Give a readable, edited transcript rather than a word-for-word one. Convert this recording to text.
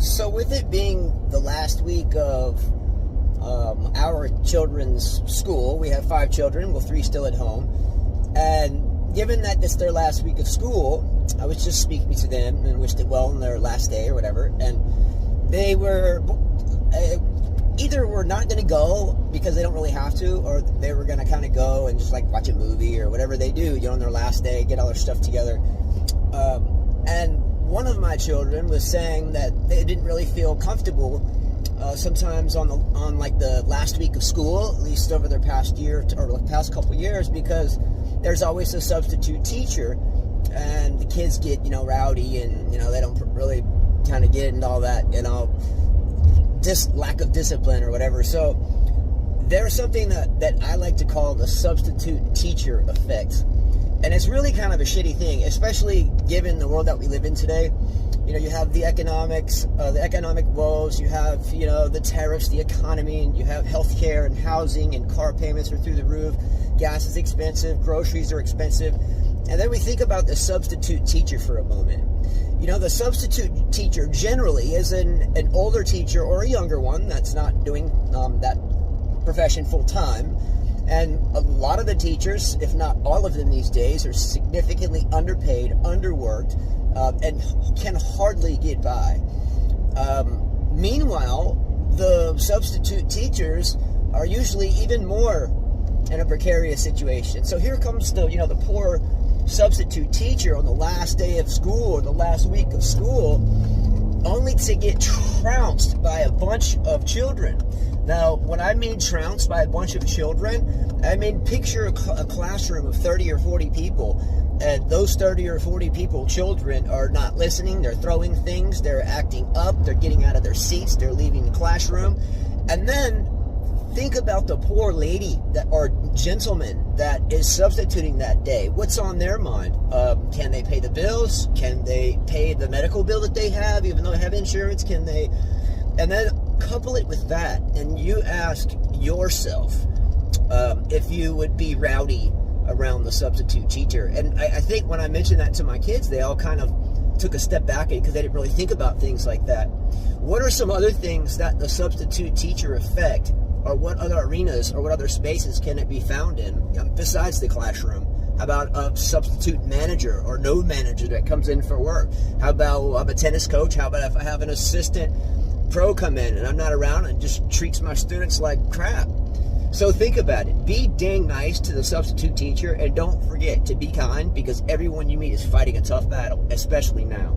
So with it being the last week of our children's school, we have 5 children, well 3 still at home, and given that it's their last week of school, I was just speaking to them and wished it well on their last day or whatever, and they were either were not going to go because they don't really have to, or they were going to kind of go and just like watch a movie or whatever they do, on their last day, get all their stuff together. And one of my children was saying that they didn't really feel comfortable sometimes on like the last week of school, at least over their past year or the past couple years, because there's always a substitute teacher, and the kids get rowdy, and they don't really kind of get into all that lack of discipline or whatever. So there's something that I like to call the substitute teacher effect. And it's really kind of a shitty thing, especially given the world that we live in today. You have the economic woes, you have, the tariffs, the economy, and you have healthcare and housing, and car payments are through the roof, gas is expensive, groceries are expensive. And then we think about the substitute teacher for a moment. The substitute teacher generally is an older teacher or a younger one that's not doing that profession full time. And a lot of the teachers, if not all of them these days, are significantly underpaid, underworked, and can hardly get by. Meanwhile, the substitute teachers are usually even more in a precarious situation. So here comes the poor substitute teacher on the last day of school or the last week of school, only to get trounced by a bunch of children. Now, when I mean trounced by a bunch of children, I mean picture a classroom of 30 or 40 people, and those 30 or 40 people, children, are not listening, they're throwing things, they're acting up, they're getting out of their seats, they're leaving the classroom. And then think about the poor lady or gentleman that is substituting that day. What's on their mind? Can they pay the bills? Can they pay the medical bill that they have, even though they have insurance? Can they? And then couple it with that, and you ask yourself if you would be rowdy around the substitute teacher. And I think when I mentioned that to my kids, they all kind of took a step back because they didn't really think about things like that. What are some other things that the substitute teacher affect, or what other arenas or what other spaces can it be found in besides the classroom? How about a substitute manager or no manager that comes in for work? How about I'm a tennis coach? How about if I have an assistant pro come in and I'm not around and just treats my students like crap? So think about it. Be dang nice to the substitute teacher, and don't forget to be kind, because everyone you meet is fighting a tough battle, especially now.